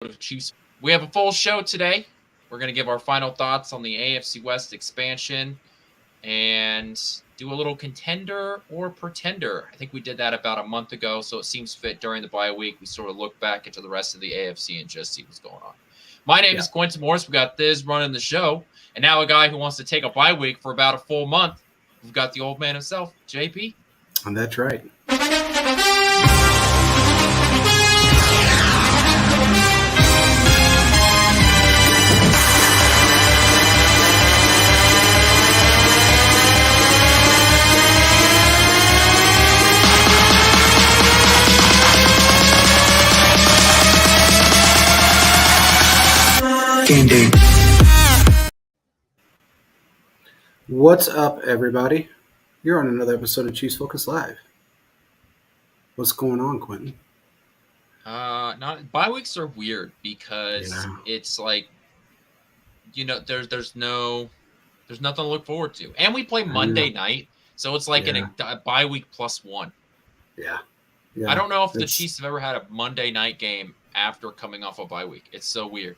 of Chiefs. We have a full show today. We're going to give our final thoughts on the AFC West expansion and do a little contender or pretender. I think we did that about a month ago, so it seems fit during the bye week. We sort of look back into the rest of the AFC and just see what's going on. My name is Quentin Morris. We got Thiz running the show, and now a guy who wants to take a bye week for about a full month. We've got the old man himself, JP. And that's right. Game day. What's up, everybody? You're on another episode of Chiefs Focus Live. What's going on, Quentin? Bye weeks are weird because it's like, there's nothing to look forward to, and we play Monday night, so it's like a bye week plus one. Yeah. I don't know if the Chiefs have ever had a Monday night game after coming off a bye week. It's so weird.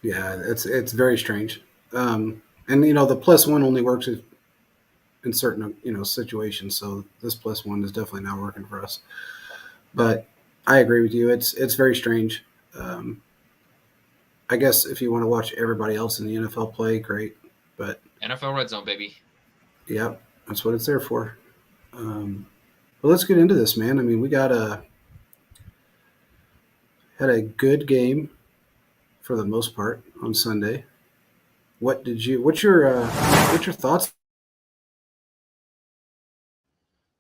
Yeah, it's very strange. And the plus one only works in certain situations. So this plus one is definitely not working for us. But I agree with you. It's very strange. I guess if you want to watch everybody else in the NFL play, great. But NFL Red Zone, baby. Yeah, that's what it's there for. But let's get into this, man. I mean, we had a good game for the most part on Sunday. What's your thoughts?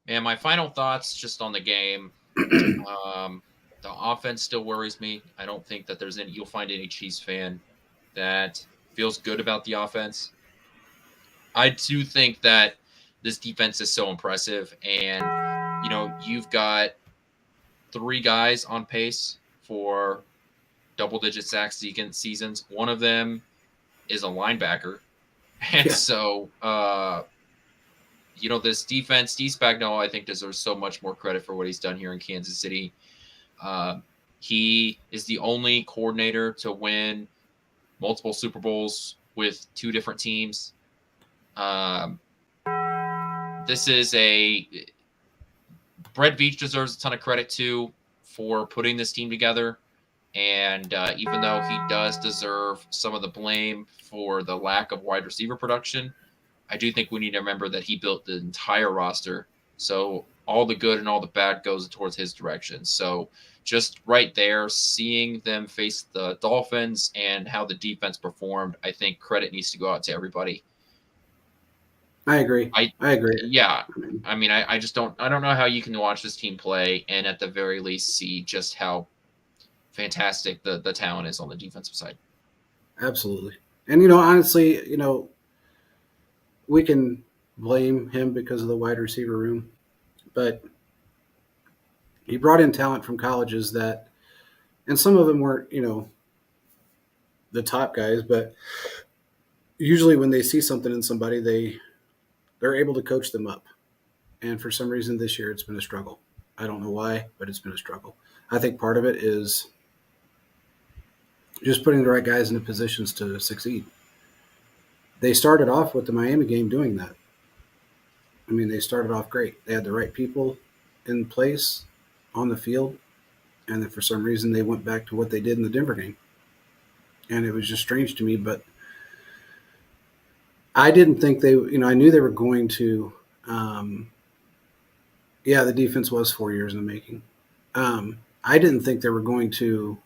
Man, my final thoughts just on the game. The offense still worries me. I don't think that you'll find any Chiefs fan that feels good about the offense. I do think that this defense is so impressive, and you've got 3 guys on pace for double-digit sacks seasons. One of them is a linebacker. And so, this defense, Steve Spagnuolo, I think, deserves so much more credit for what he's done here in Kansas City. He is the only coordinator to win multiple Super Bowls with 2 different teams. This is Brett Veach deserves a ton of credit, too, for putting this team together. And even though he does deserve some of the blame for the lack of wide receiver production, I do think we need to remember that he built the entire roster. So all the good and all the bad goes towards his direction. So just right there, seeing them face the Dolphins and how the defense performed, I think credit needs to go out to everybody. I agree. I agree. Yeah. I mean, I don't know how you can watch this team play and at the very least see just how fantastic the talent is on the defensive side. Absolutely. And, honestly, we can blame him because of the wide receiver room, but he brought in talent from colleges and some of them weren't, the top guys, but usually when they see something in somebody, they're able to coach them up. And for some reason this year, it's been a struggle. I don't know why, but it's been a struggle. I think part of it is just putting the right guys in the positions to succeed. They started off with the Miami game doing that. I mean, they started off great. They had the right people in place on the field, and then for some reason they went back to what they did in the Denver game. And it was just strange to me, but I didn't think I knew they were going to the defense was 4 years in the making. I didn't think they were going to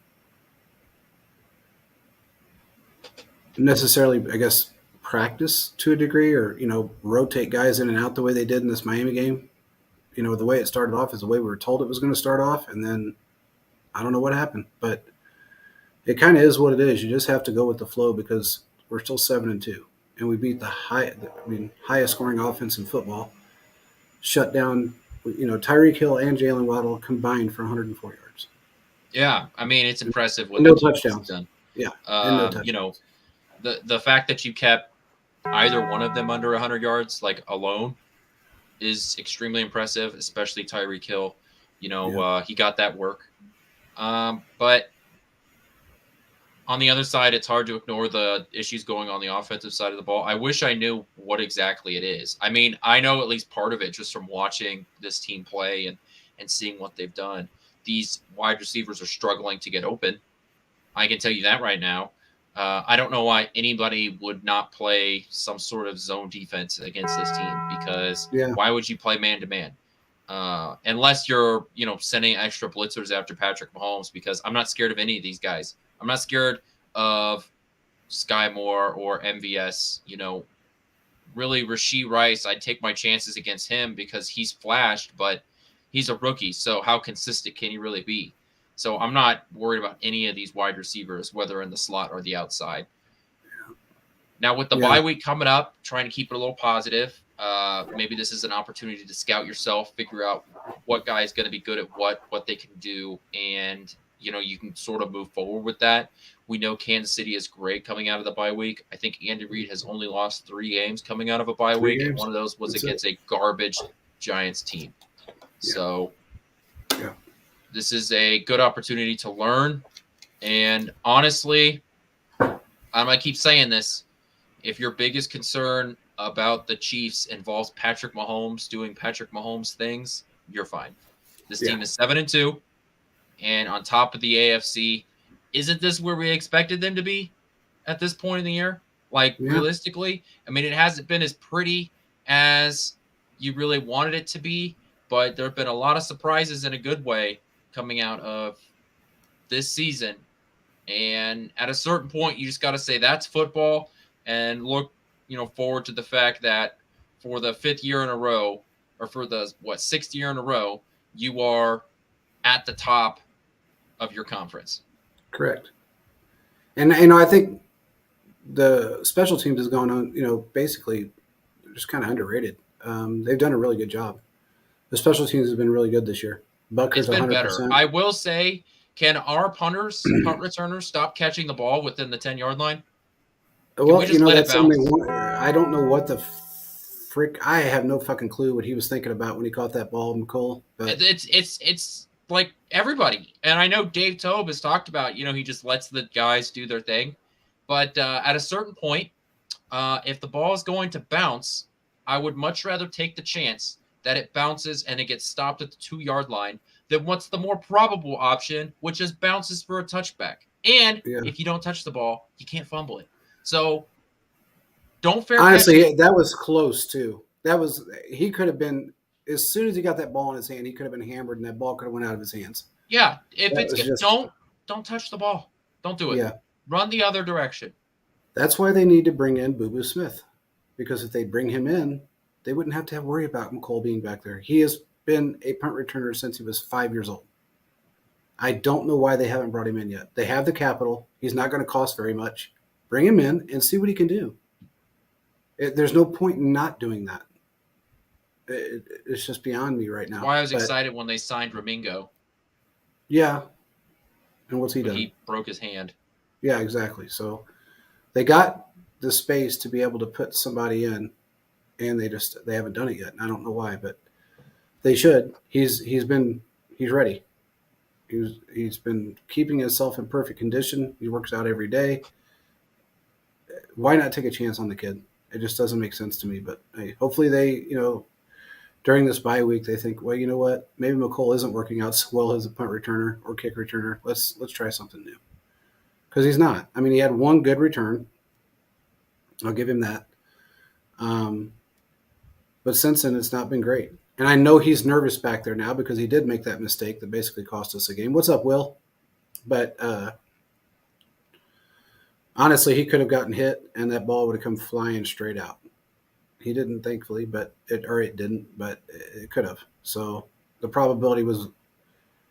necessarily, I guess, practice to a degree or, rotate guys in and out the way they did in this Miami game. The way it started off is the way we were told it was going to start off. And then I don't know what happened, but it kind of is what it is. You just have to go with the flow because we're still 7-2 and we beat the highest scoring offense in football, shut down, Tyreek Hill and Jalen Waddle combined for 104 yards. Yeah. I mean, it's impressive what no touchdowns done. Yeah. No touchdowns. The fact that you kept either one of them under 100 yards, like alone, is extremely impressive, especially Tyreek Hill. He got that work. But on the other side, it's hard to ignore the issues going on the offensive side of the ball. I wish I knew what exactly it is. I mean, I know at least part of it just from watching this team play and seeing what they've done. These wide receivers are struggling to get open. I can tell you that right now. I don't know why anybody would not play some sort of zone defense against this team, because Yeah, why would you play man to man? Unless you're, sending extra blitzers after Patrick Mahomes, because I'm not scared of any of these guys. I'm not scared of Sky Moore or MVS. Really, Rashee Rice, I'd take my chances against him because he's flashed, but he's a rookie. So how consistent can he really be? So I'm not worried about any of these wide receivers, whether in the slot or the outside. Now, with the yeah, bye week coming up, trying to keep it a little positive. Maybe this is an opportunity to scout yourself, figure out what guy is going to be good at what they can do, and you can sort of move forward with that. We know Kansas City is great coming out of the bye week. I think Andy Reid has only lost 3 games coming out of a bye three week, and games. one of those was That's it. against a garbage Giants team. Yeah, So yeah, this is a good opportunity to learn. And honestly, I'm going to keep saying this. If your biggest concern about the Chiefs involves Patrick Mahomes doing Patrick Mahomes things, you're fine. This yeah, team is 7-2, and on top of the AFC. Isn't this where we expected them to be at this point in the year? Like, yeah. realistically, I mean, it hasn't been as pretty as you really wanted it to be, but there have been a lot of surprises in a good way coming out of this season. And at a certain point, you just got to say that's football and look, forward to the fact that for the fifth year in a row, or for the sixth year in a row, you are at the top of your conference. Correct. And I think the special teams has gone on. Basically, just kind of underrated. They've done a really good job. The special teams has been really good this year. It's Bucker's been better. 100%. I will say, can our punt returners, stop catching the ball within the 10-yard line? Can we Well, just let it that's something they bounce? want. I don't know what the frick. I have no fucking clue what he was thinking about when he caught that ball, McCole. But It's like everybody, and I know Dave Tobe has talked about, he just lets the guys do their thing, but at a certain point, if the ball is going to bounce, I would much rather take the chance that it bounces and it gets stopped at the 2-yard line than what's the more probable option, which is bounces for a touchback. And yeah, if you don't touch the ball, you can't fumble it. So don't fair catch it. honestly, that was close too. He could have been, as soon as he got that ball in his hand, he could have been hammered, and that ball could have went out of his hands. Yeah, if That it's was just don't touch the ball. Don't do it. yeah. Run the other direction. That's why they need to bring in Boo Boo Smith, because if they bring him in, they wouldn't have to worry about McCole being back there. He has been a punt returner since he was 5 years old. I don't know why they haven't brought him in yet. They have the capital. He's not going to cost very much. Bring him in and see what he can do. There's no point in not doing that. It's just beyond me right That's now. why I was But excited when they signed Ramingo, yeah, and what's he but done? he broke his hand. Yeah, exactly. So they got the space to be able to put somebody in, and they haven't done it yet. And I don't know why, but they should. He's ready. He's been keeping himself in perfect condition. He works out every day. Why not take a chance on the kid? It just doesn't make sense to me. But hey, hopefully during this bye week they think, well, you know what? Maybe McCole isn't working out so well as a punt returner or kick returner. Let's try something new, because he's not. I mean, he had one good return. I'll give him that. Um, but since then, it's not been great. And I know he's nervous back there now because he did make that mistake that basically cost us a game. What's up, Will? But honestly, he could have gotten hit, and that ball would have come flying straight out. He didn't, thankfully, it didn't, but it could have. So the probability was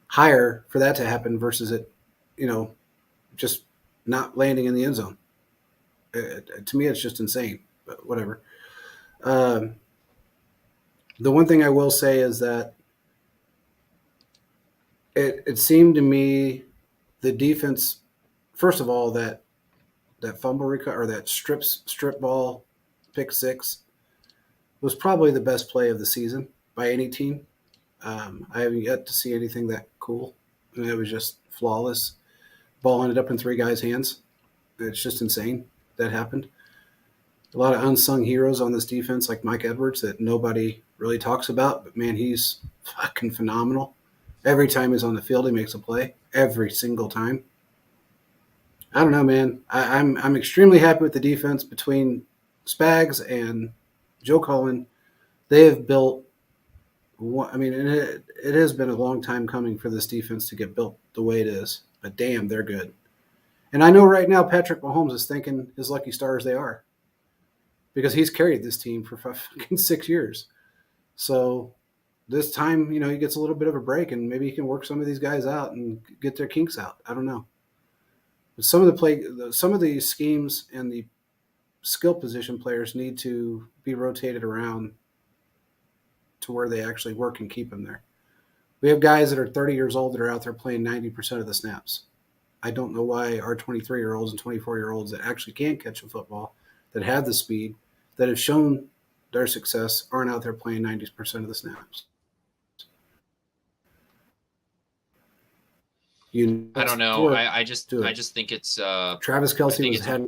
higher for that to happen versus it, just not landing in the end zone. To me, it's just insane. But whatever. Um, the one thing I will say is that it seemed to me the defense, first of all, that fumble or that strip ball pick six was probably the best play of the season by any team. I haven't yet to see anything that cool. I mean, it was just flawless. Ball ended up in three guys' hands. It's just insane that happened. A lot of unsung heroes on this defense, like Mike Edwards, that nobody really talks about. But man, he's fucking phenomenal. Every time he's on the field, he makes a play. Every single time. I don't know, man. I'm extremely happy with the defense between Spags and Joe Cullen. They have built. I mean, it has been a long time coming for this defense to get built the way it is. But damn, they're good. And I know right now Patrick Mahomes is thanking his lucky stars they are because he's carried this team for fucking 6 years. So this time, he gets a little bit of a break and maybe he can work some of these guys out and get their kinks out. I don't know. But some of the schemes and the skill position players need to be rotated around to where they actually work and keep them there. We have guys that are 30 years old that are out there playing 90% of the snaps. I don't know why our 23-year-olds and 24-year-olds that actually can catch a football, that have the speed, that have shown their success, aren't out there playing 90% of the snaps. I don't That's know. what I just do I it. just think it's Travis I Kelsey think was it's had.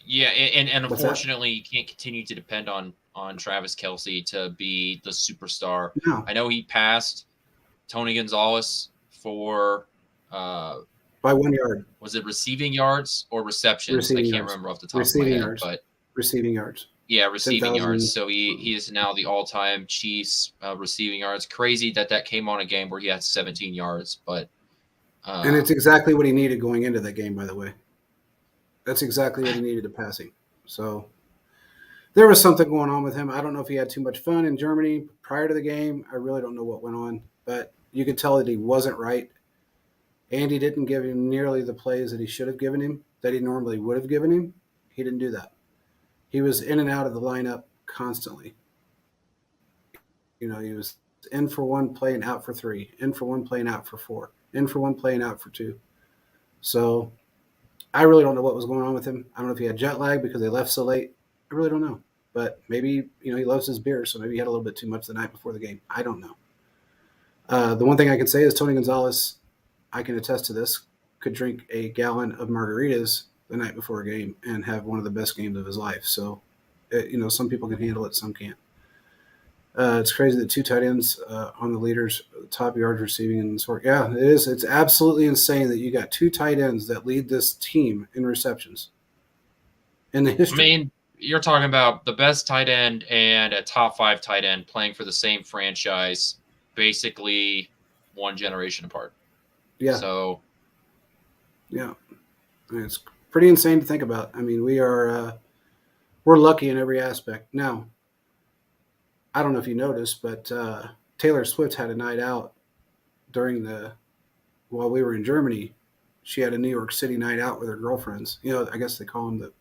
yeah, and What's that? unfortunately you can't continue to depend on Travis Kelsey to be the superstar. No, I know he passed Tony Gonzalez for by 1 yard. was it receiving yards or receptions? I Receiving can't yards. remember off the top of my Receiving head, yards. but Receiving yards. yeah, Ten receiving yards. thousand. So he is now the all-time Chiefs receiving yards. Crazy that came on a game where he had 17 yards, but And it's um, exactly what he needed going into that game, by the way. That's exactly what he needed to passing. So there was something going on with him. I don't know if he had too much fun in Germany prior to the game. I really don't know what went on, but you could tell that he wasn't right. Andy didn't give him nearly the plays that he should have given him, that he normally would have given him. He didn't do that. He was in and out of the lineup constantly. He was in for one play and out for three, in for one play and out for four, in for one play and out for two. So I really don't know what was going on with him. I don't know if he had jet lag because they left so late. I really don't know. But maybe, he loves his beer, so maybe he had a little bit too much the night before the game. I don't know. The one thing I can say is Tony Gonzalez, I can attest to this, could drink a gallon of margaritas the night before a game and have one of the best games of his life. So, some people can handle it, some can't. It's crazy that two tight ends on the leaders, top yards receiving and sort. Yeah, it is. It's absolutely insane that you got two tight ends that lead this team in receptions in the I history. mean, you're talking about the best tight end and a top 5 tight end playing for the same franchise, basically one generation apart. Yeah, So yeah, it's pretty insane to think about. I mean, we're lucky in every aspect. Now, I don't know if you noticed, but Taylor Swift had a night out during the while we were in Germany. She had a New York City night out with her girlfriends. I guess they call them the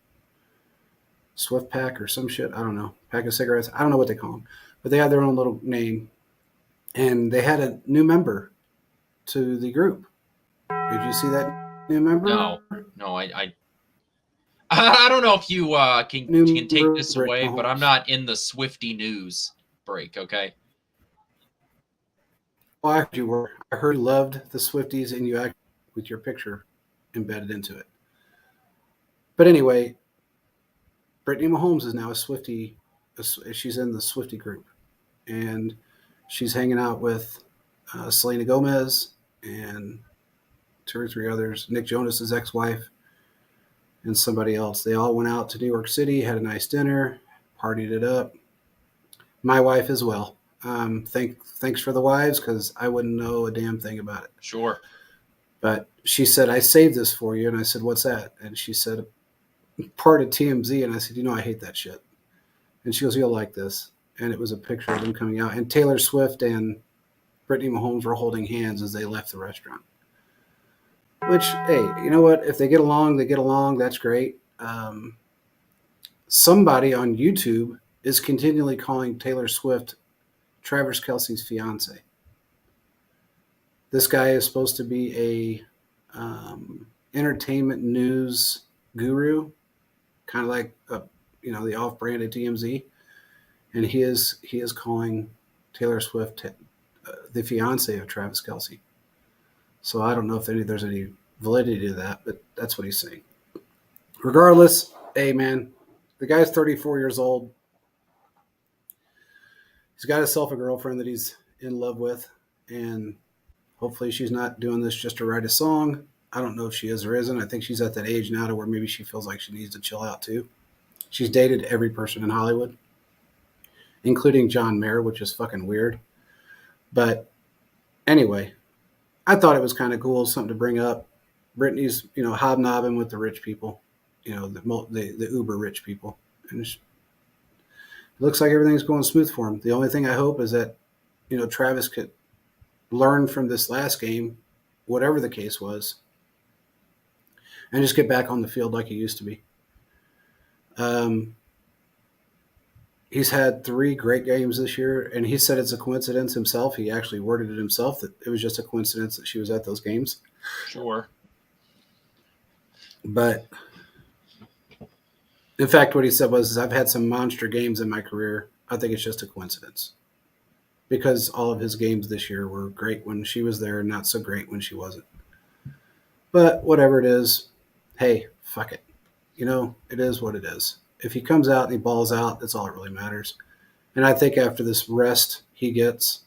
Swift Pack or some shit. I don't know. Pack of cigarettes. I don't know what they call them, but they had their own little name, and they had a new member to the group. Did you see that new no, member? no, I don't know if you can New take member, this Britt away, but I'm Mahomes. not in the Swifty news break. Okay, Oh, I heard you were. I heard you loved the Swifties, and you acted with your picture embedded into it. But anyway, Brittany Mahomes is now a Swifty. She's in the Swifty group, and she's hanging out with Selena Gomez and two or three others. Nick Jonas's ex-wife and somebody else. They all went out to New York City, had a nice dinner, partied it up. My wife as well. Thanks for the wives because I wouldn't know a damn thing about it. sure. But she said, I saved this for you. And I said, what's that? And she said, part of TMZ. And I said, I hate that shit. And she goes, you'll like this. And it was a picture of them coming out. And Taylor Swift and Brittany Mahomes were holding hands as they left the restaurant. Which, hey, you know what? If they get along, they get along. That's great. Somebody on YouTube is continually calling Taylor Swift Travis Kelsey's fiance. This guy is supposed to be a entertainment news guru, kind of like the off-brand at TMZ, and he is calling Taylor Swift the fiance of Travis Kelsey. So I don't know if there's any validity to that, but that's what he's saying. Regardless, hey man, the guy's 34 years old. He's got himself a girlfriend that he's in love with, and hopefully she's not doing this just to write a song. I don't know if she is or isn't. I think she's at that age now to where maybe she feels like she needs to chill out too. She's dated every person in Hollywood, including John Mayer, which is fucking weird. But anyway, I thought it was kind of cool, something to bring up. Britney's, hobnobbing with the rich people, the uber rich people, and it looks like everything's going smooth for him. The only thing I hope is that, Travis could learn from this last game, whatever the case was, and just get back on the field like he used to be. He's had 3 great games this year, and he said it's a coincidence himself. He actually worded it himself that it was just a coincidence that she was at those games. Sure. But in fact, what he said was, I've had some monster games in my career. I think it's just a coincidence because all of his games this year were great when she was there and not so great when she wasn't. But whatever it is, hey, fuck it. It is what it is. If he comes out and he balls out, that's all that really matters. And I think after this rest he gets,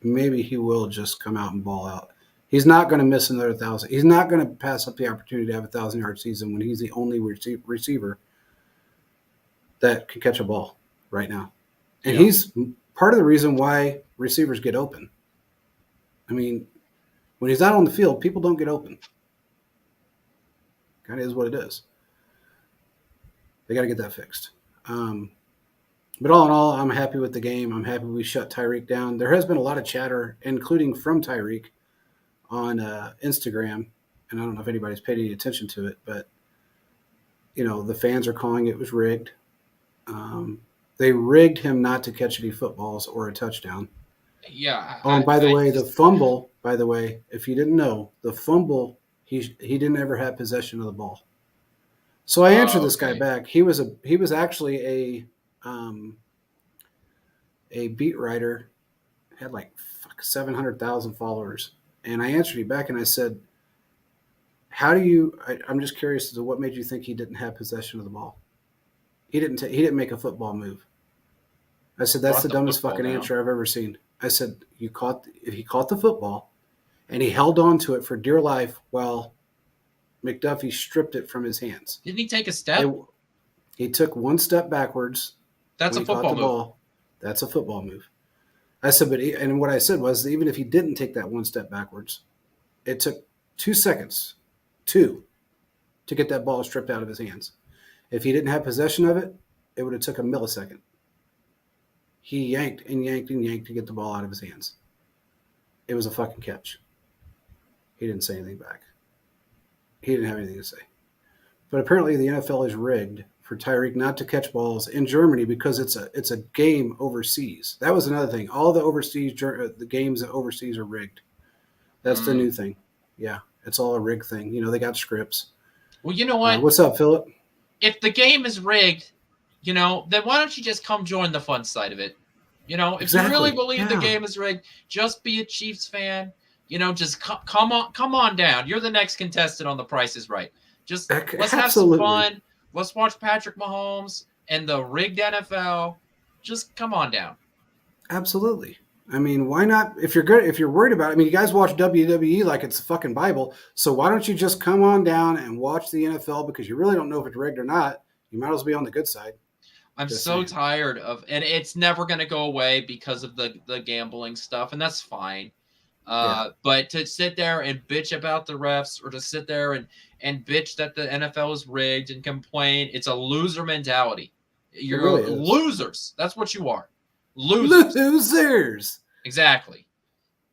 maybe he will just come out and ball out. He's not going to miss another 1,000. He's not going to pass up the opportunity to have a 1,000-yard season when he's the only receiver that can catch a ball right now. And he's part of the reason why receivers get open. I mean, when he's out on the field, people don't get open. Kind of is what it is. They got to get that fixed. But all in all, I'm happy with the game. I'm happy we shut Tyreek down. There has been a lot of chatter, including from Tyreek, on Instagram, and I don't know if anybody's paid any attention to it, but the fans are calling it was rigged. They rigged him not to catch any footballs or a touchdown. Yeah. Oh, and by the way, the fumble. By the way, if you didn't know, the fumble, he didn't ever have possession of the ball. So I answered this guy back. He was actually a beat writer, had like 700,000 followers. And I answered him back and I said, I'm just curious as to what made you think he didn't have possession of the ball. He didn't make a football move. I said, that's the dumbest fucking answer I've ever seen. I said, he caught the football and he held on to it for dear life while McDuffie stripped it from his hands. Didn't he take a step? He took one step backwards. That's a football move. Ball. That's a football move. I said, and what I said was, even if he didn't take that one step backwards, it took 2 seconds, to get that ball stripped out of his hands. If he didn't have possession of it, it would have took a millisecond. He yanked and yanked and yanked to get the ball out of his hands. It was a fucking catch. He didn't say anything back. He didn't have anything to say. But apparently the NFL is rigged for Tyreek not to catch balls in Germany because it's a game overseas. That was another thing. All the games overseas are rigged. That's the new thing. Yeah, it's all a rigged thing. They got scripts. Well, you know what? What's up, Philip? If the game is rigged, then why don't you just come join the fun side of it? If you really believe the game is rigged, just be a Chiefs fan. Just come on down. You're the next contestant on The Price is Right. Just let's have some fun. Let's watch Patrick Mahomes and the rigged NFL. Just come on down. Absolutely. I mean, why not? If you're worried about it, I mean, you guys watch WWE like it's the fucking Bible. So why don't you just come on down and watch the NFL because you really don't know if it's rigged or not. You might as well be on the good side. I'm so tired of, and it's never going to go away because of the gambling stuff, and that's fine. But to sit there and bitch about the refs or to sit there and bitch that the NFL is rigged and complain, it's a loser mentality. You're really losers. That's what you are. Losers. Exactly.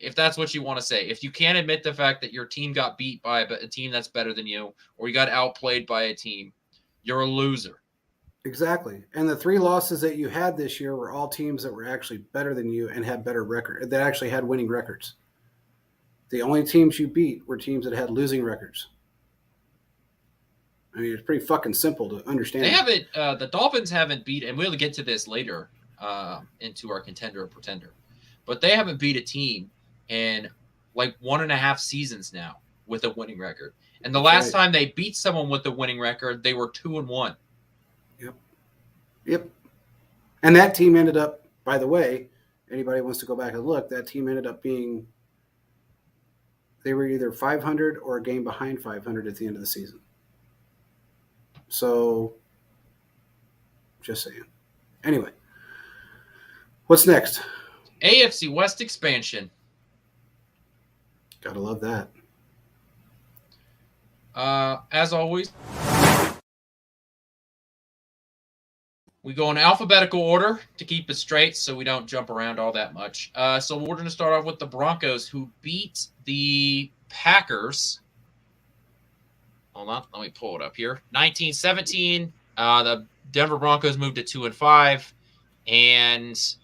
If that's what you want to say. If you can't admit the fact that your team got beat by a team that's better than you or you got outplayed by a team, you're a loser. Exactly. And the 3 losses that you had this year were all teams that were actually better than you and had better record, that actually had winning records. The only teams you beat were teams that had losing records. I mean, it's pretty fucking simple to understand. They haven't. The Dolphins haven't beat, and we'll get to this later into our contender or pretender, but they haven't beat a team in like 1.5 seasons now with a winning record. And the That's last right. time they beat someone with a winning record, they were 2-1. Yep. Yep. And that team ended up, by the way, anybody wants to go back and look, that team ended up being, they were either 500 or a game behind 500 at the end of the season. So, just saying. Anyway, what's next? AFC West expansion. Gotta love that. As always, we go in alphabetical order to keep it straight so we don't jump around all that much. So we're going to start off with the Broncos, who beat the Packers. Hold on, let me pull it up here. 19-17. The Denver Broncos moved to 2-5, and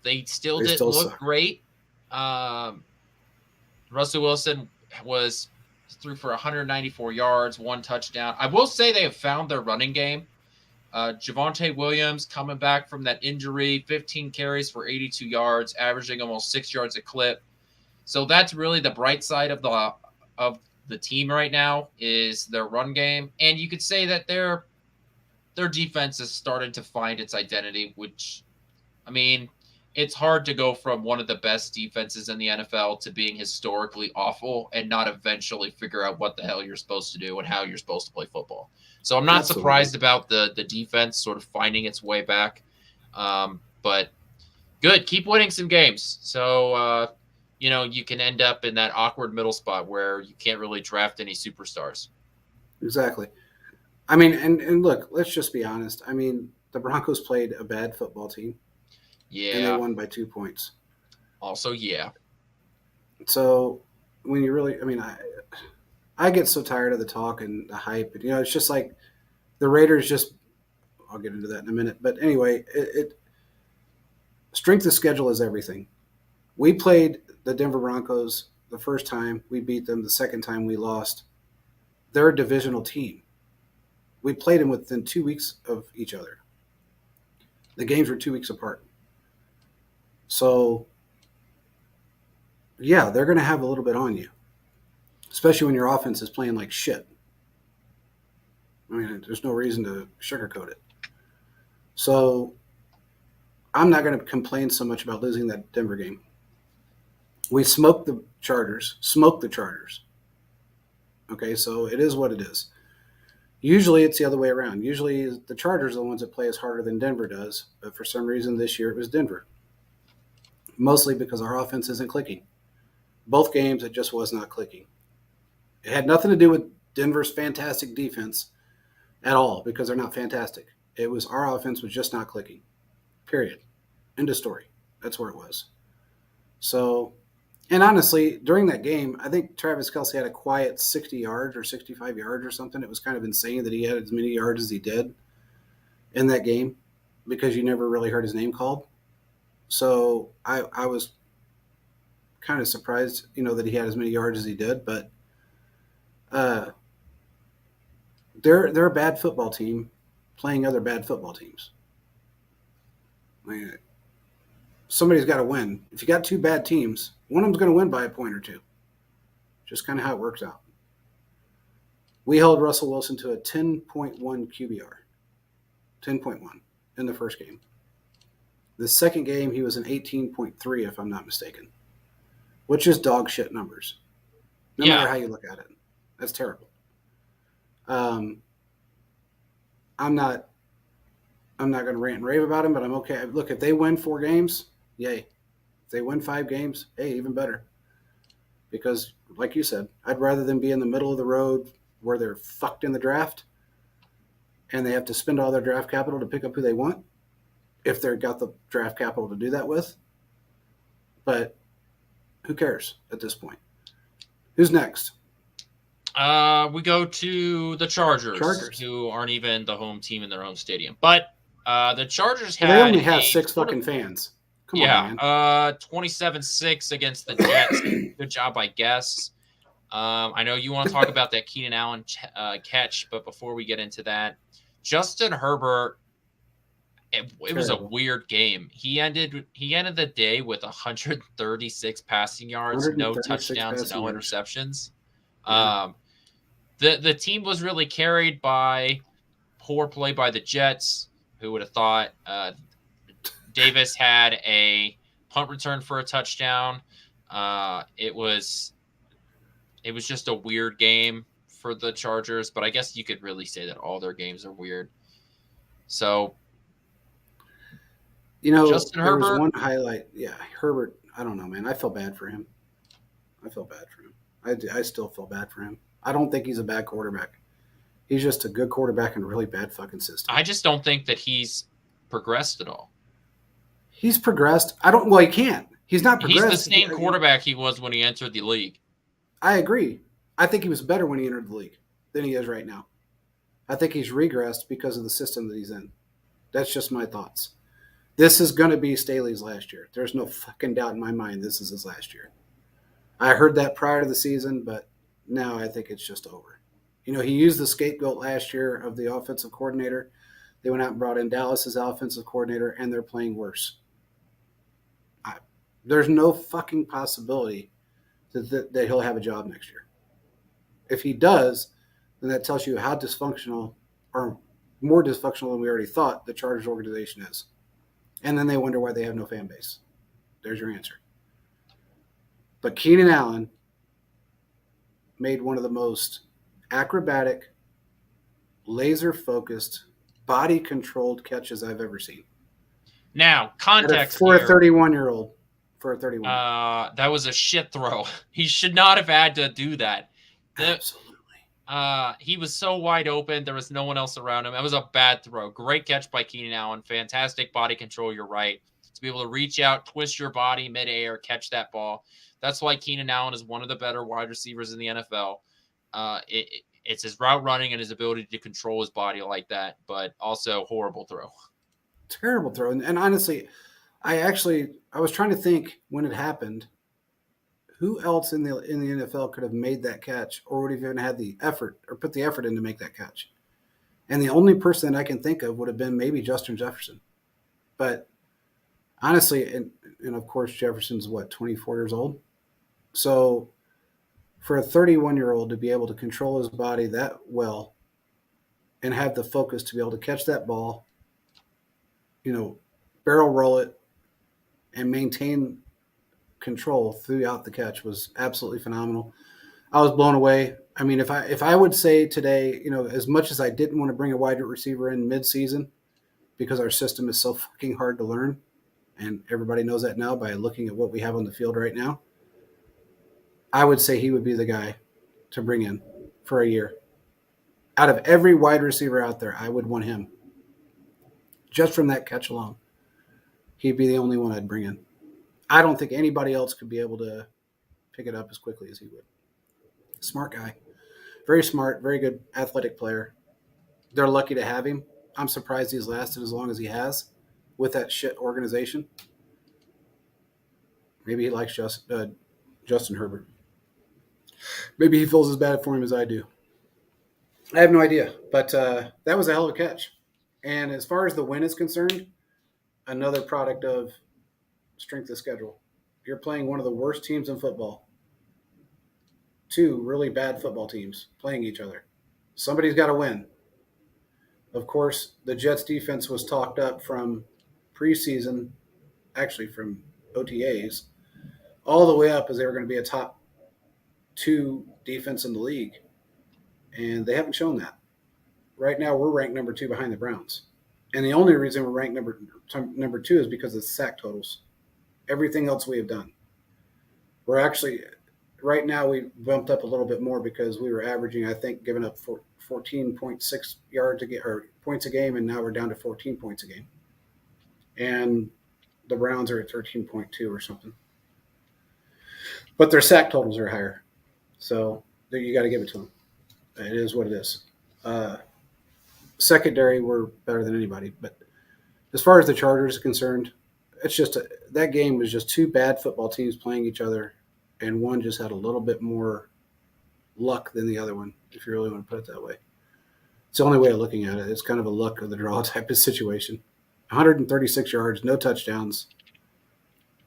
they still didn't look suck. great. Russell Wilson threw for 194 yards, 1 touchdown. I will say they have found their running game. Javonte Williams coming back from that injury, 15 carries for 82 yards, averaging almost 6 yards a clip. So that's really the bright side of the team right now is their run game. And you could say that their defense has started to find its identity, which, I mean, it's hard to go from one of the best defenses in the NFL to being historically awful and not eventually figure out what the hell you're supposed to do and how you're supposed to play football. So I'm not surprised about the defense sort of finding its way back. But good. Keep winning some games. So, you can end up in that awkward middle spot where you can't really draft any superstars. Exactly. I mean, and look, let's just be honest. I mean, the Broncos played a bad football team. Yeah. And they won by 2 points. Also, yeah. So when you really, I mean, I get so tired of the talk and the hype. And, it's just like the Raiders just, I'll get into that in a minute. But anyway, strength of schedule is everything. We played the Denver Broncos the first time. We beat them. The second time we lost. They're a divisional team. We played them within 2 weeks of each other. The games were 2 weeks apart. So, yeah, they're going to have a little bit on you, especially when your offense is playing like shit. I mean, there's no reason to sugarcoat it. So, I'm not going to complain so much about losing that Denver game. We smoked the Chargers. Okay, so it is what it is. Usually it's the other way around. Usually the Chargers are the ones that play us harder than Denver does, but for some reason this year it was Denver. Mostly because our offense isn't clicking. Both games, it just was not clicking. It had nothing to do with Denver's fantastic defense at all, because they're not fantastic. It was our offense was just not clicking. Period. End of story. That's where it was. So, and honestly, during that game, I think Travis Kelce had a quiet 60 yards or 65 yards or something. It was kind of insane that he had as many yards as he did in that game because you never really heard his name called. So I was kind of surprised, that he had as many yards as he did. But they're a bad football team playing other bad football teams. I mean, somebody's got to win. If you got 2 bad teams, one of them's going to win by a point or 2. Just kind of how it works out. We held Russell Wilson to a 10.1 QBR. 10.1 in the first game. The second game, he was an 18.3, if I'm not mistaken, which is dog shit numbers. No matter how you look at it. That's terrible. I'm not going to rant and rave about him, but I'm okay. Look, if they win 4 games, yay. If they win 5 games, hey, even better. Because, like you said, I'd rather them be in the middle of the road where they're fucked in the draft and they have to spend all their draft capital to pick up who they want, if they've got the draft capital to do that with. But who cares at this point? Who's next? We go to the Chargers, who aren't even the home team in their own stadium. But the Chargers they only have 6 fucking fans. Come on, man. 27-6 against the Jets. Good job, I guess. I know you want to talk about that Keenan Allen catch, but before we get into that, Justin Herbert it was a Terrible. weird game. He ended the day with 136 passing yards, no 136 touchdowns, and passing no yards. interceptions. Yeah. Um, the team was really carried by poor play by the Jets. Who would have thought? Davis had a punt return for a touchdown. It was just a weird game for the Chargers, but I guess you could really say that all their games are weird. So Justin There was Herbert, one highlight. Yeah, Herbert. I don't know, man. I feel bad for him. I feel bad for him. I still feel bad for him. I don't think he's a bad quarterback. He's just a good quarterback in a really bad fucking system. I just don't think that he's progressed at all. He's progressed. I don't. Well, he can't. He's not He's the progressed. same quarterback he was when he entered the league. I agree. I think he was better when he entered the league than he is right now. I think he's regressed because of the system that he's in. That's just my thoughts. This is going to be Staley's last year. There's no fucking doubt in my mind this is his last year. I heard that prior to the season, but now I think it's just over. He used the scapegoat last year of the offensive coordinator. They went out and brought in Dallas's offensive coordinator, and they're playing worse. There's no fucking possibility that he'll have a job next year. If he does, then that tells you how dysfunctional, or more dysfunctional than we already thought, the Chargers organization is. And then they wonder why they have no fan base. There's your answer. But Keenan Allen made one of the most acrobatic, laser-focused, body-controlled catches I've ever seen. Now, context for here. a 31-year-old. For a 31-year-old. That was a shit throw. He should not have had to do that. Absolutely. He was so wide open. There was no one else around him. It was a bad throw. Great catch by Keenan Allen. Fantastic body control. You're right. To be able to reach out, twist your body midair, catch that ball. That's why Keenan Allen is one of the better wide receivers in the NFL. It's his route running and his ability to control his body like that, but also horrible throw. Terrible throw. And honestly, I was trying to think when it happened, who else in the NFL could have made that catch or would have even had the effort or put the effort in to make that catch? And the only person that I can think of would have been maybe Justin Jefferson. But honestly, and of course, Jefferson's 24 years old. So for a 31-year-old to be able to control his body that well and have the focus to be able to catch that ball, barrel roll it, and maintain control throughout the catch was absolutely phenomenal. I was blown away. I mean, if I would say today, as much as I didn't want to bring a wide receiver in mid-season because our system is so fucking hard to learn, and everybody knows that now by looking at what we have on the field right now, I would say he would be the guy to bring in for a year. Out of every wide receiver out there, I would want him. Just from that catch alone, he'd be the only one I'd bring in. I don't think anybody else could be able to pick it up as quickly as he would. Smart guy. Very smart, very good athletic player. They're lucky to have him. I'm surprised he's lasted as long as he has with that shit organization. Maybe he likes Justin Herbert. Maybe he feels as bad for him as I do. I have no idea. But that was a hell of a catch. And as far as the win is concerned, another product of strength of schedule. You're playing one of the worst teams in football. Two really bad football teams playing each other. Somebody's got to win. Of course, the Jets defense was talked up from preseason, actually from OTAs, all the way up as they were going to be a top 2 defense in the league. And they haven't shown that. Right now, we're ranked number 2 behind the Browns. And the only reason we're ranked number 2 is because of the sack totals. Everything else we have done. We're actually, right now, we bumped up a little bit more because we were averaging, I think, giving up 14.6 yards or points a game, and now we're down to 14 points a game. And the Browns are at 13.2 or something. But their sack totals are higher. So you got to give it to them. It is what it is. Secondary, we're better than anybody. But as far as the Chargers are concerned, it's just that game was just 2 bad football teams playing each other, and one just had a little bit more luck than the other one, if you really want to put it that way. It's the only way of looking at it. It's kind of a luck of the draw type of situation. 136 yards, no touchdowns,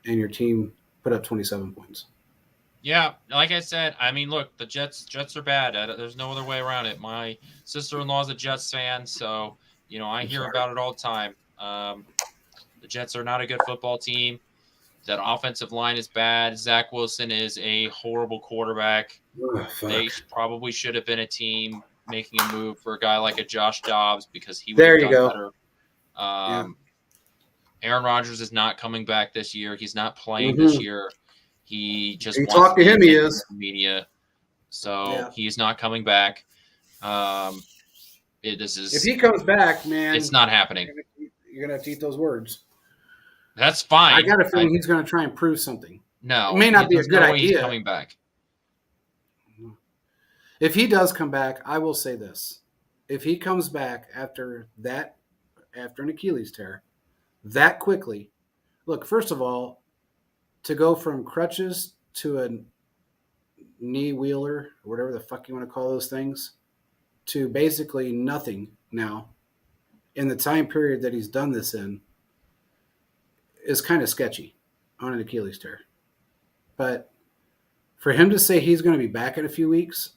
and your team put up 27 points. Yeah, like I said, I mean, look, the Jets are bad. There's no other way around it. My sister-in-law is a Jets fan, so I I'm hear sorry. about it all the time. The Jets are not a good football team. That offensive line is bad. Zach Wilson is a horrible quarterback. Oh, They fuck. probably should have been a team making a move for a guy like a Josh Dobbs because he would There have you done go. better. Yeah. Aaron Rodgers is not coming back this year. He's not playing this Mm-hmm. year. He just You wants talk to to be him, he attention of is. the media. So Yeah. he's not coming back. Um, this If is he comes back, it's man, not happening. you're gonna have to eat those words. That's I fine. got a feeling he's gonna try and prove something. It No, may not be a there's good no way he's idea. coming back. If he does come back, I will say this: if he comes back after an Achilles tear, that quickly, look. First of all, to go from crutches to a knee wheeler, or whatever the fuck you want to call those things, to basically nothing now in the time period that he's done this in is kind of sketchy on an Achilles tear. But for him to say he's going to be back in a few weeks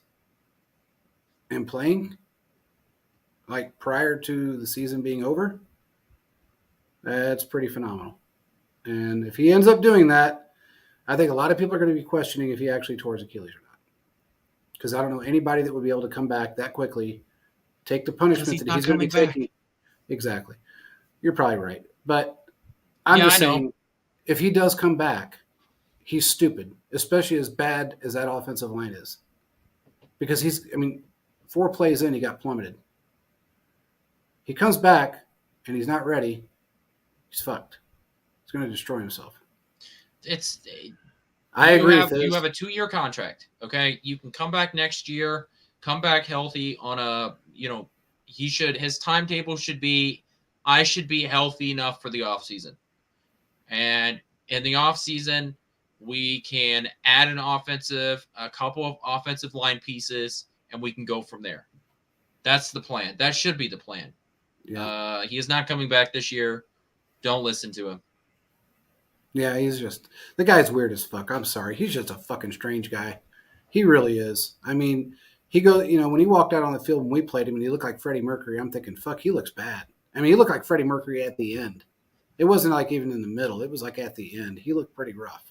and playing, like prior to the season being over, that's pretty phenomenal. And if he ends up doing that, I think a lot of people are going to be questioning if he actually tore his Achilles or not. Because I don't know anybody that would be able to come back that quickly, take the Because punishment he's that not he's going to be coming back. taking. Exactly. You're probably right. But I'm Yeah, just I know. saying, if he does come back, he's stupid, especially as bad as that offensive line is. Because 4 plays in, he got plummeted. He comes back and he's not ready, he's fucked. He's going to destroy himself. It's I agree with you have this. a 2-year contract. Okay, you can come back next year, come back healthy on a his timetable should be I should be healthy enough for the off season, and in the off season we can add a couple of offensive line pieces, and we can go from there. That's the plan. That should be the plan. Yeah. He is not coming back this year. Don't listen to him. Yeah, the guy's weird as fuck. I'm sorry. He's just a fucking strange guy. He really is. I mean, when he walked out on the field when we played him and he looked like Freddie Mercury, I'm thinking, fuck, he looks bad. I mean, he looked like Freddie Mercury at the end. It wasn't like even in the middle. It was like at the end. He looked pretty rough.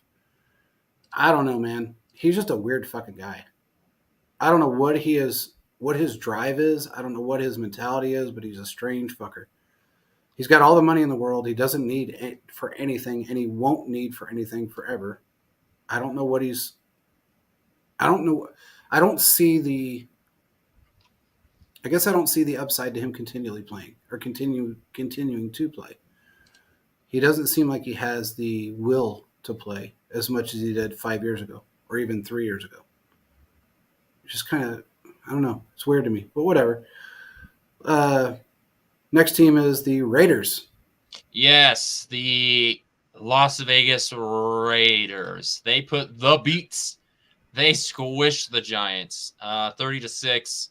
I don't know, man. He's just a weird fucking guy. I don't know what his drive is. I don't know what his mentality is, but he's a strange fucker. He's got all the money in the world. He doesn't need it for anything, and he won't need for anything forever. I don't know what he's. I don't know. I don't see the. I guess I don't see the upside to him continually playing or continuing to play. He doesn't seem like he has the will to play as much as he did 5 years ago or even 3 years ago. Just kind of, I don't know. It's weird to me, but whatever. Next team is the Raiders. Yes, the Las Vegas Raiders. They put the beats. They squished the Giants, 30-6.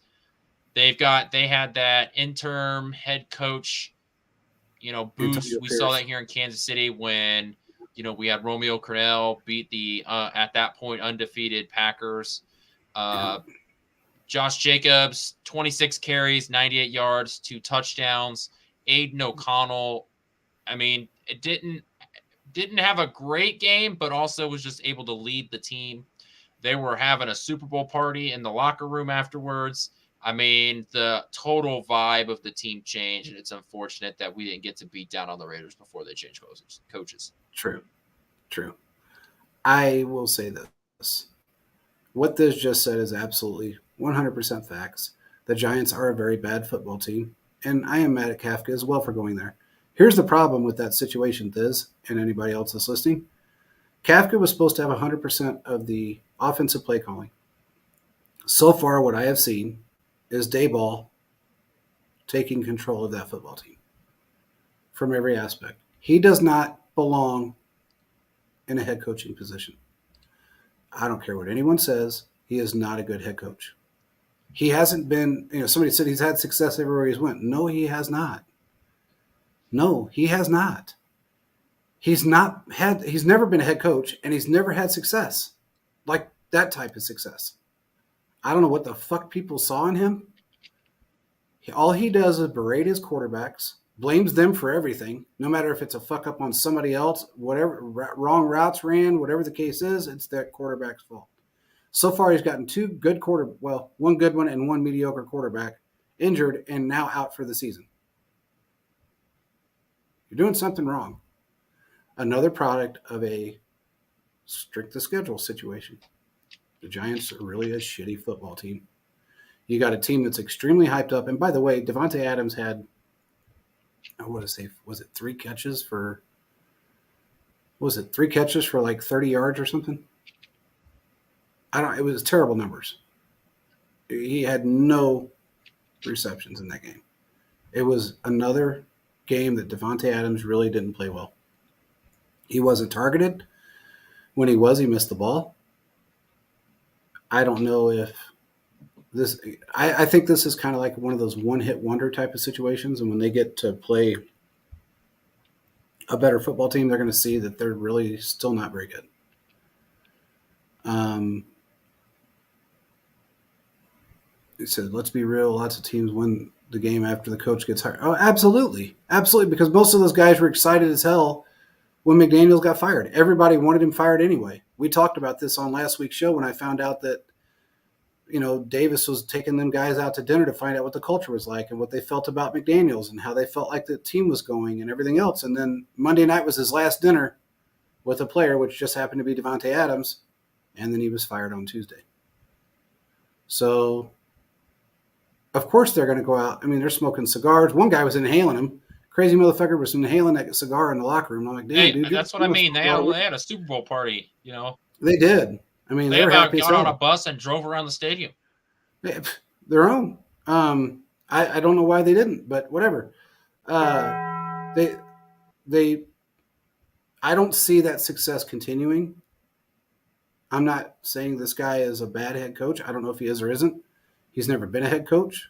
They had that interim head coach, boost. Antonio We saw Pierce. that here in Kansas City when we had Romeo Crennel beat the at that point undefeated Packers. Josh Jacobs, 26 carries, 98 yards, 2 touchdowns. Aiden O'Connell, I mean, it didn't have a great game, but also was just able to lead the team. They were having a Super Bowl party in the locker room afterwards. I mean, the total vibe of the team changed, and it's unfortunate that we didn't get to beat down on the Raiders before they changed coaches. True. I will say this. What this just said is absolutely 100% facts. The Giants are a very bad football team, and I am mad at Kafka as well for going there. Here's the problem with that situation, Thiz, and anybody else that's listening. Kafka was supposed to have 100% of the offensive play calling. So far, what I have seen is Dayball taking control of that football team from every aspect. He does not belong in a head coaching position. I don't care what anyone says. He is not a good head coach. He hasn't been, somebody said he's had success everywhere he's went. No, he has not. No, he has not. He's never been a head coach and he's never had success. Like that type of success. I don't know what the fuck people saw in him. All he does is berate his quarterbacks, blames them for everything, no matter if it's a fuck up on somebody else, whatever wrong routes ran, whatever the case is, it's that quarterback's fault. So far, he's gotten one good one and one mediocre quarterback injured and now out for the season. You're doing something wrong. Another product of a strict the schedule situation. The Giants are really a shitty football team. You got a team that's extremely hyped up. And by the way, Devontae Adams had, I want to say, was it 3 catches for like 30 yards or something? It was terrible numbers. He had no receptions in that game. It was another game that Devontae Adams really didn't play well. He wasn't targeted. When he was, he missed the ball. I don't know if this. I think this is kind of like one of those one-hit wonder type of situations, and when they get to play a better football team, they're going to see that they're really still not very good. He said, let's be real, lots of teams win the game after the coach gets hired. Oh, absolutely. Absolutely, because most of those guys were excited as hell when McDaniels got fired. Everybody wanted him fired anyway. We talked about this on last week's show when I found out that, Davis was taking them guys out to dinner to find out what the culture was like and what they felt about McDaniels and how they felt like the team was going and everything else. And then Monday night was his last dinner with a player, which just happened to be Devontae Adams, and then he was fired on Tuesday. So, of course they're going to go out. I mean, they're smoking cigars. One guy was inhaling them. Crazy motherfucker was inhaling that cigar in the locker room. I'm like, damn, dude. That's what I mean. They had a Super Bowl party, They did. I mean, they were about happy got on a bus and drove around the stadium. Their own. I don't know why they didn't, but whatever. I don't see that success continuing. I'm not saying this guy is a bad head coach. I don't know if he is or isn't. He's never been a head coach.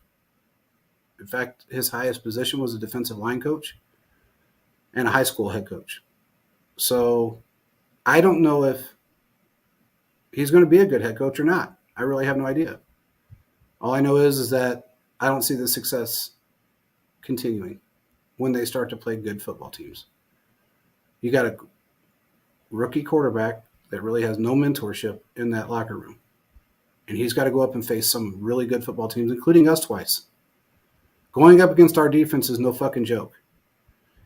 In fact, his highest position was a defensive line coach and a high school head coach. So I don't know if he's going to be a good head coach or not. I really have no idea. All I know is that I don't see the success continuing when they start to play good football teams. You got a rookie quarterback that really has no mentorship in that locker room. And he's got to go up and face some really good football teams, including us twice. Going up against our defense is no fucking joke.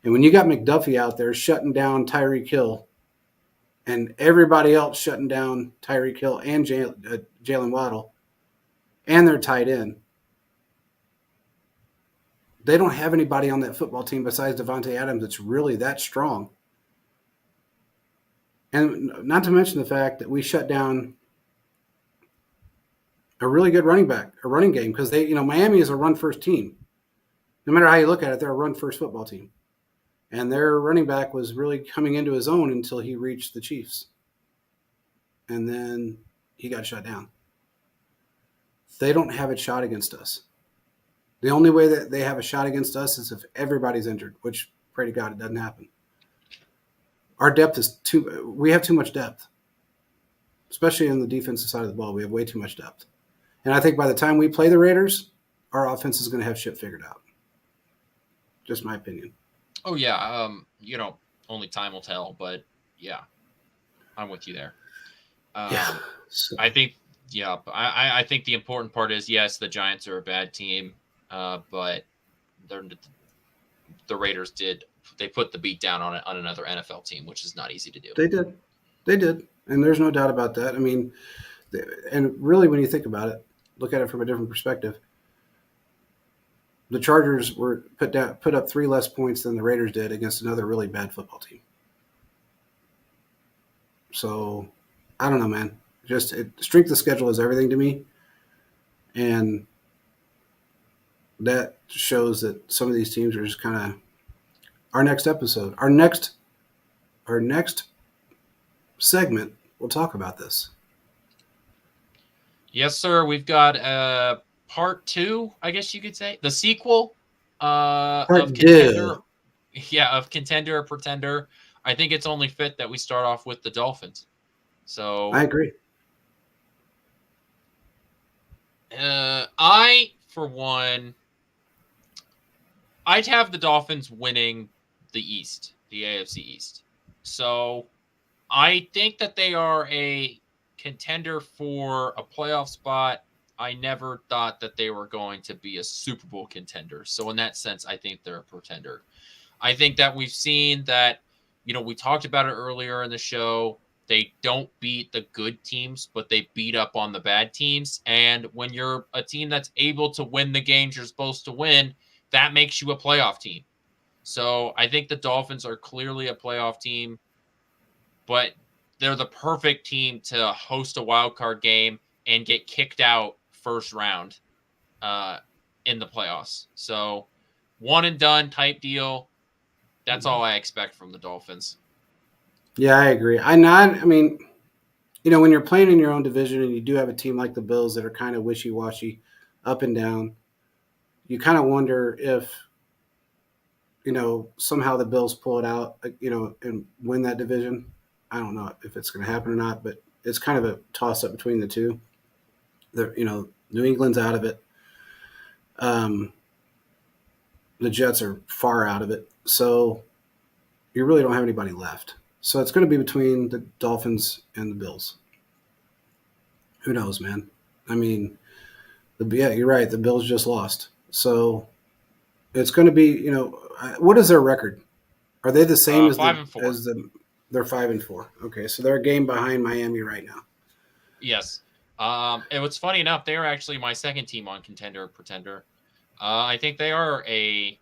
And when you got McDuffie out there shutting down Tyreek Hill and everybody else shutting down Tyreek Hill and Jalen Waddle, and they're tight end, they don't have anybody on that football team besides Devontae Adams that's really that strong. And not to mention the fact that we shut down a really good running game, because Miami is a run-first team. No matter how you look at it, they're a run-first football team. And their running back was really coming into his own until he reached the Chiefs. And then he got shut down. They don't have a shot against us. The only way that they have a shot against us is if everybody's injured, which, pray to God, it doesn't happen. Our depth is we have too much depth, especially on the defensive side of the ball. We have way too much depth. And I think by the time we play the Raiders, our offense is going to have shit figured out. Just my opinion. Oh, yeah. Only time will tell, but yeah, I'm with you there. Yeah. I think, I think the important part is, yes, the Giants are a bad team, but the Raiders they put the beat down on another NFL team, which is not easy to do. They did. And there's no doubt about that. I mean, and really when you think about it, look at it from a different perspective. The Chargers were put up 3 less points than the Raiders did against another really bad football team. So, I don't know, man. Strength of schedule is everything to me. And that shows that some of these teams are just kind of our next episode. Our next segment, we'll talk about this. Yes, sir. We've got part 2, I guess you could say, the sequel of Contender. yeah, of contender or pretender, I think it's only fit that we start off with the Dolphins. I So, agree. I, for one, I'd have the Dolphins winning the East, the AFC East. So, I think that they are a contender for a playoff spot. I never thought that they were going to be a Super Bowl contender. So, in that sense, I think they're a pretender. I think that we've seen that, we talked about it earlier in the show. They don't beat the good teams, but they beat up on the bad teams. And when you're a team that's able to win the games you're supposed to win, that makes you a playoff team. So I think the Dolphins are clearly a playoff team, but they're the perfect team to host a wild card game and get kicked out first round uh, in the playoffs. So one and done type deal. That's all I expect from the Dolphins. Yeah, I agree. I mean, when you're playing in your own division and you do have a team like the Bills that are kind of wishy washy, up and down, you kind of wonder if somehow the Bills pull it out, and win that division. I don't know if it's going to happen or not, but it's kind of a toss up between the two. New England's out of it. Um, the Jets are far out of it, so you really don't have anybody left. So it's going to be between the Dolphins and the Bills. Who knows, man? I mean, yeah, you're right. The Bills just lost, so it's going to be. What is their record? Are they the same as Five the and four. as the? They're 5-4. Okay, so they're a game behind Miami right now. Yes. And what's funny enough, they're actually my second team on contender pretender. I think they are a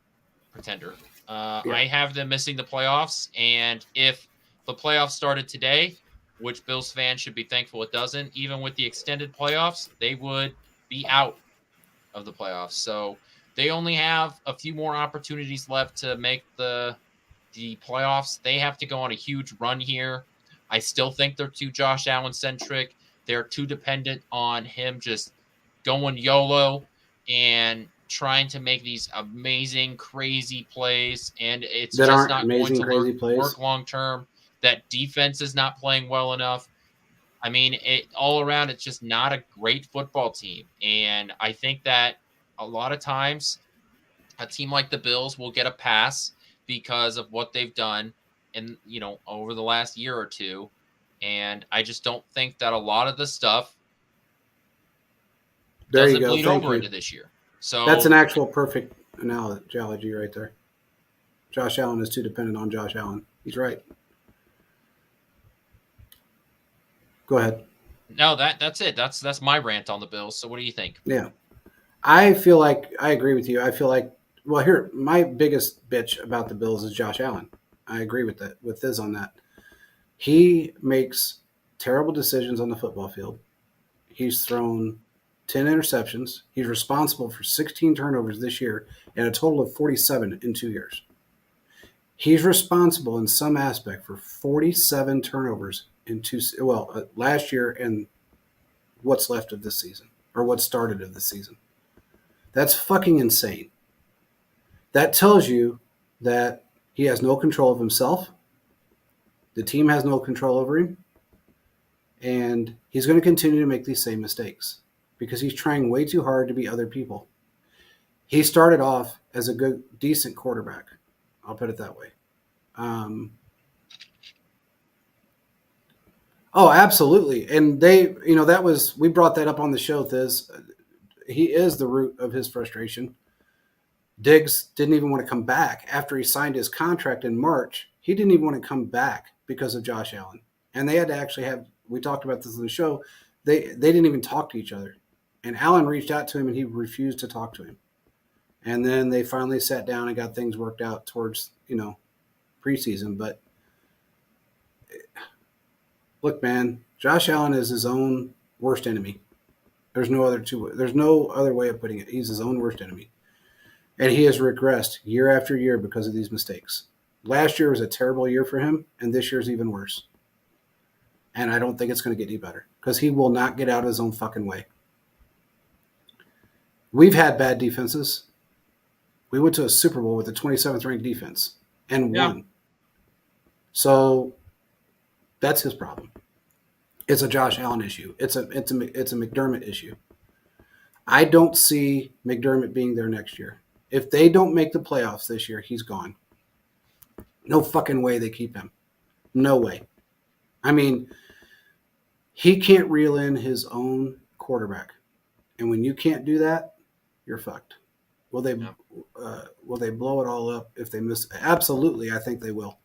pretender. Yeah, I have them missing the playoffs, and if the playoffs started today, which Bills fans should be thankful it doesn't, even with the extended playoffs, they would be out of the playoffs. So they only have a few more opportunities left to make the playoffs. They have to go on a huge run here. I still think they're too Josh Allen centric. They're too dependent on him just going YOLO and trying to make these amazing, crazy plays. And it's that just aren't not going amazing, to crazy work plays. long term. That defense is not playing well enough. I mean, it all around, it's just not a great football team. And I think that a lot of times a team like the Bills will get a pass because of what they've done in, over the last year or two. And I just don't think that a lot of the stuff There you doesn't go. bleed Thank over you. into this year. That's an So, actual perfect analogy right there. Josh Allen is too dependent on Josh Allen. He's right. Go ahead. no, that's it. That's my rant on the Bills. So what do you think? Yeah, I feel like I agree with you. I feel like here my biggest bitch about the Bills is Josh Allen. I agree with that with Thiz on that. He makes terrible decisions on the football field. He's thrown 10 interceptions. He's responsible for 16 turnovers this year and a total of 47 in 2 years. He's responsible in some aspect for 47 turnovers in last year and what's left of this season or what started of this season. That's fucking insane. That tells you that he has no control of himself. The team has no control over him. And he's going to continue to make these same mistakes because he's trying way too hard to be other people. He started off as a good, decent quarterback. I'll put it that way. Oh, absolutely. And we brought that up on the show, Thiz. He is the root of his frustration. Diggs didn't even want to come back after he signed his contract in March. He didn't even want to come back because of Josh Allen. And they had to actually we talked about this on the show, they didn't even talk to each other. And Allen reached out to him and he refused to talk to him. And then they finally sat down and got things worked out towards, preseason. But look, man, Josh Allen is his own worst enemy. There's no other way of putting it. He's his own worst enemy. And he has regressed year after year because of these mistakes. Last year was a terrible year for him, and this year's even worse. And I don't think it's going to get any better because he will not get out of his own fucking way. We've had bad defenses. We went to a Super Bowl with a 27th ranked defense, and Yeah. won. So that's his problem. It's a Josh Allen issue. It's a McDermott issue. I don't see McDermott being there next year. If they don't make the playoffs this year, he's gone. No fucking way they keep him. No way. I mean, he can't reel in his own quarterback, and when you can't do that, you're fucked. Will they? Yeah. Will they blow it all up if they miss? Absolutely, I think they will.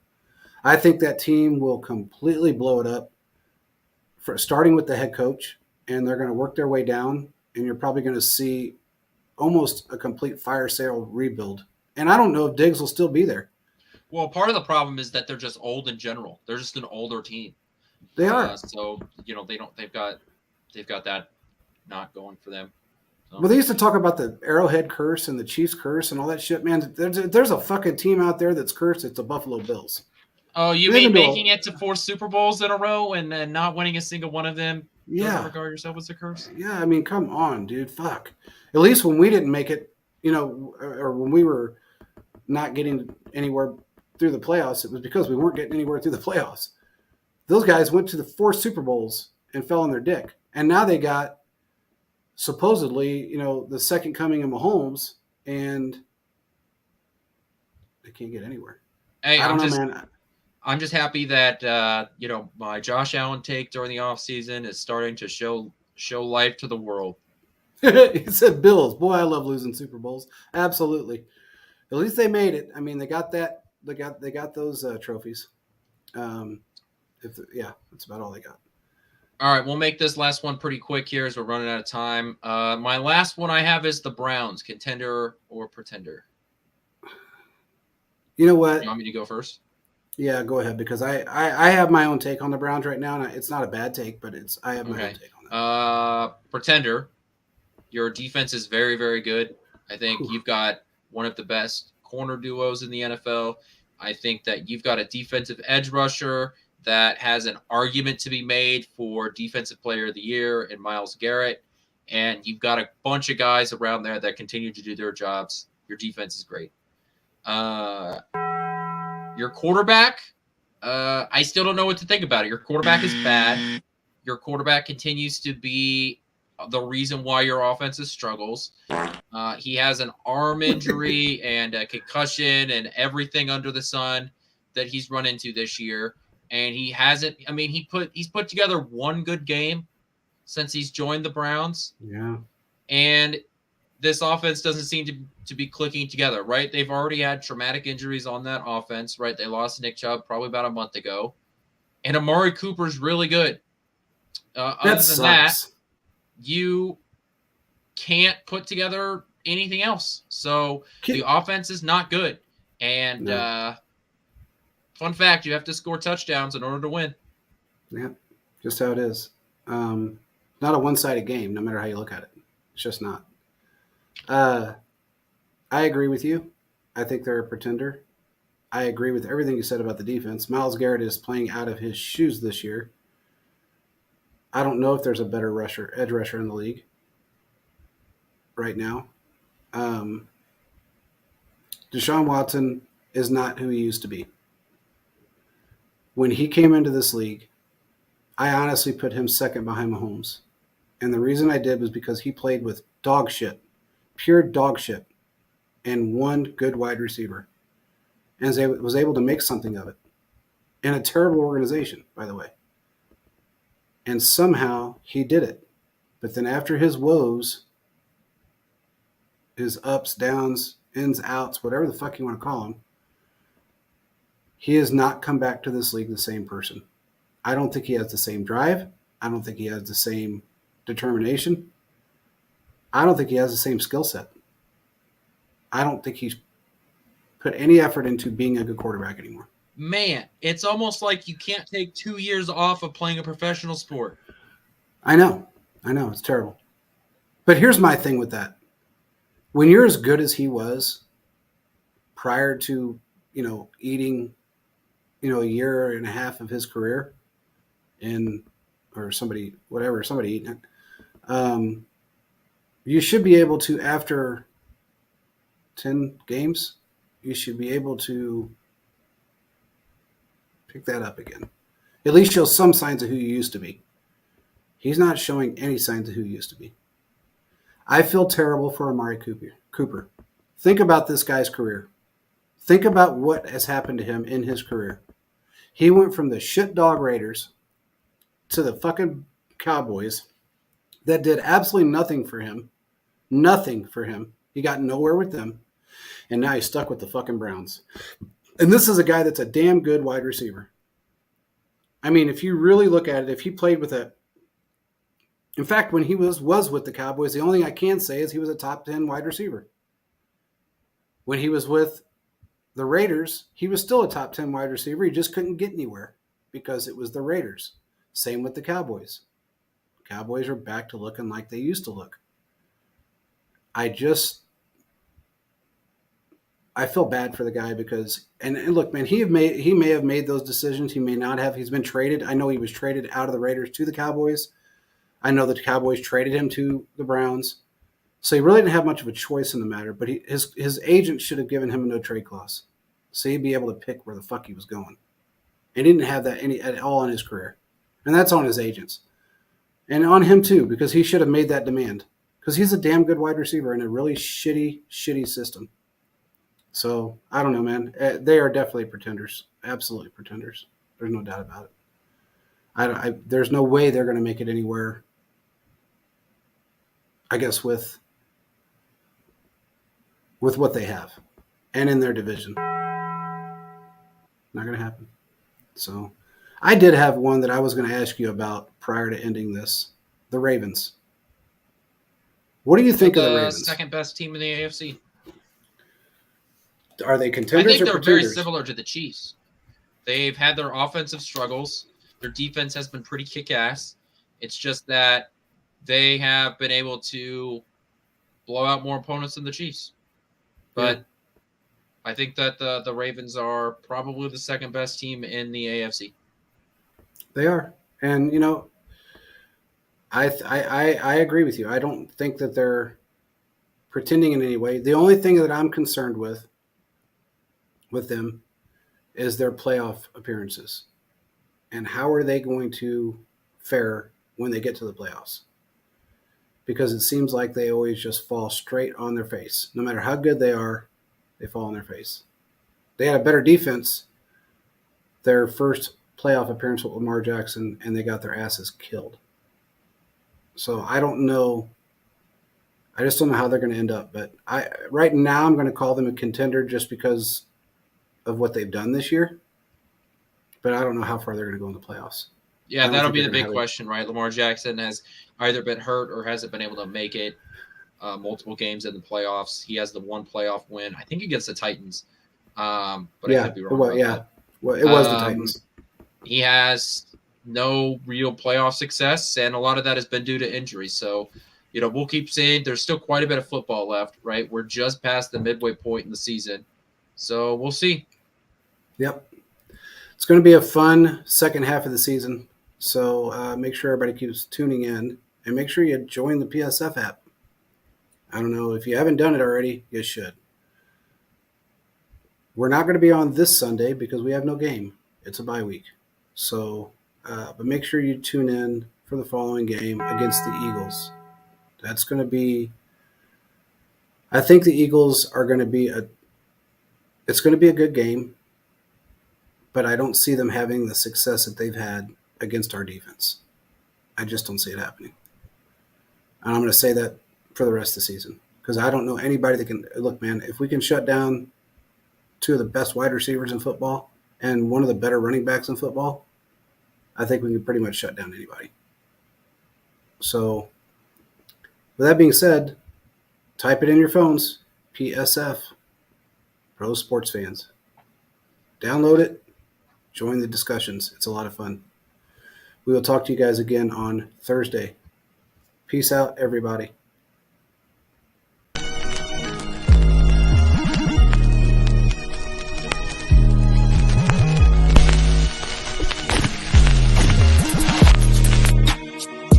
I think that team will completely blow it up, for starting with the head coach, and they're going to work their way down, and you're probably going to see almost a complete fire sale rebuild. And I don't know if Diggs will still be there. Well, part of the problem is that they're just old in general. They're just an older team. They are. So they don't. They've got that not going for them. So. Well, they used to talk about the Arrowhead curse and the Chiefs curse and all that shit, man. There's a fucking team out there that's cursed. It's the Buffalo Bills. Oh, you mean making it to 4 Super Bowls in a row and then not winning a single one of them? Yeah. Doesn't regard yourself as a curse? Yeah, I mean, come on, dude. Fuck. At least when we didn't make it, or when we were not getting anywhere through the playoffs, it was because we weren't getting anywhere through the playoffs. Those guys went to the 4 Super Bowls and fell on their dick. And now they got supposedly, the second coming of Mahomes, and they can't get anywhere. Hey, I don't know, man. I'm just happy that my Josh Allen take during the offseason is starting to show life to the world. He said Bills. Boy, I love losing Super Bowls. Absolutely. At least they made it. I mean, they got that. They got those trophies. That's about all they got. All right, we'll make this last one pretty quick here as we're running out of time. My last one I have is the Browns, contender or pretender. You know what? You want me to go first? Yeah, go ahead, because I have my own take on the Browns right now, and it's not a bad take, but I have my own take on that. Pretender, your defense is very, very good. I think you've got one of the best corner duos in the NFL. I think that you've got a defensive edge rusher that has an argument to be made for Defensive Player of the Year in Myles Garrett, and you've got a bunch of guys around there that continue to do their jobs. Your defense is great. Your quarterback, I still don't know what to think about it. Your quarterback is bad. Your quarterback continues to be the reason why your offense struggles. He has an arm injury and a concussion and everything under the sun that he's run into this year. And he hasn't. I mean, he's put together one good game since he's joined the Browns. Yeah. And this offense doesn't seem to be clicking together, right? They've already had traumatic injuries on that offense, right? They lost Nick Chubb probably about a month ago. And Amari Cooper's really good. Other than that, you can't put together anything else. So the offense is not good. And fun fact, you have to score touchdowns in order to win. Yeah, just how it is. Not a one-sided game, no matter how you look at it. It's just not. I agree with you. I think they're a pretender. I agree with everything you said about the defense. Myles Garrett is playing out of his shoes this year. I don't know if there's a better edge rusher in the league right now. Deshaun Watson is not who he used to be. When he came into this league, I honestly put him second behind Mahomes. And the reason I did was because he played with dog shit, pure dog shit, and one good wide receiver. And was able to make something of it. In a terrible organization, by the way. And somehow he did it. But then after his woes, his ups, downs, ins, outs, whatever the fuck you want to call them, he has not come back to this league the same person. I don't think he has the same drive. I don't think he has the same determination. I don't think he has the same skill set. I don't think he's put any effort into being a good quarterback anymore. Man, it's almost like you can't take 2 years off of playing a professional sport. I know. It's terrible. But here's my thing with that. When you're as good as he was prior to, eating, a year and a half of his career somebody eating it, you should be able to, after 10 games, you should be able to Pick that up again. At least show some signs of who you used to be. He's not showing any signs of who he used to be. I feel terrible for Amari Cooper. Think about this guy's career. Think about what has happened to him in his career. He went from the shit dog Raiders to the fucking Cowboys that did absolutely nothing for him. Nothing for him. He got nowhere with them. And now he's stuck with the fucking Browns. And this is a guy that's a damn good wide receiver. I mean, if you really look at it, if he played with a... In fact, when he was with the Cowboys, the only thing I can say is he was a top 10 wide receiver. When he was with the Raiders, he was still a top 10 wide receiver. He just couldn't get anywhere because it was the Raiders. Same with the Cowboys. Cowboys are back to looking like they used to look. I feel bad for the guy because, and look, man, he may have made those decisions. He may not have. He's been traded. I know he was traded out of the Raiders to the Cowboys. I know that the Cowboys traded him to the Browns. So he really didn't have much of a choice in the matter, but his agent should have given him a no trade clause. So he'd be able to pick where the fuck he was going. And he didn't have that at all in his career. And that's on his agents. And on him too, because he should have made that demand. Because he's a damn good wide receiver in a really shitty system. So, I don't know, man. They are definitely pretenders. Absolutely pretenders. There's no doubt about it. There's no way they're going to make it anywhere, I guess, with what they have and in their division. Not going to happen. So, I did have one that I was going to ask you about prior to ending this. The Ravens. What do you think of the Ravens? The second best team in the AFC. Are they contenders I think or they're pretenders? very similar to the Chiefs. They've had their offensive struggles. Their defense has been pretty kick-ass. It's just that they have been able to blow out more opponents than the Chiefs. But yeah. I think that the Ravens are probably the second best team in the AFC. They are. And, you know, I agree with you. I don't think that they're pretending in any way. The only thing that I'm concerned with them is their playoff appearances. And how are they going to fare when they get to the playoffs? Because it seems like they always just fall straight on their face. No matter how good they are, they fall on their face. They had a better defense their first playoff appearance with Lamar Jackson, and they got their asses killed. So I don't know. I just don't know how they're going to end up. But right now I'm going to call them a contender just because of what they've done this year. But I don't know how far they're going to go in the playoffs. Yeah, that'll be the big question, right? Lamar Jackson has either been hurt or hasn't been able to make it multiple games in the playoffs. He has the one playoff win, I think, against the Titans. But yeah, I could be wrong. Well, yeah. Well, it was the Titans. He has no real playoff success, and a lot of that has been due to injury. So, you know, we'll keep saying there's still quite a bit of football left, right? We're just past the midway point in the season. So we'll see. Yep. It's going to be a fun second half of the season. So make sure everybody keeps tuning in and make sure you join the PSF app. I don't know. If you haven't done it already, you should. We're not going to be on this Sunday because we have no game. It's a bye week. So, but make sure you tune in for the following game against the Eagles. That's going to be, I think the Eagles are going to be it's going to be a good game, but I don't see them having the success that they've had against our defense. I just don't see it happening. And I'm going to say that for the rest of the season because I don't know anybody that can, look, man, if we can shut down two of the best wide receivers in football and one of the better running backs in football, I think we can pretty much shut down anybody. So, with that being said, type it in your phones, PSF, Pro Sports Fans. Download it, join the discussions. It's a lot of fun. We will talk to you guys again on Thursday. Peace out, everybody.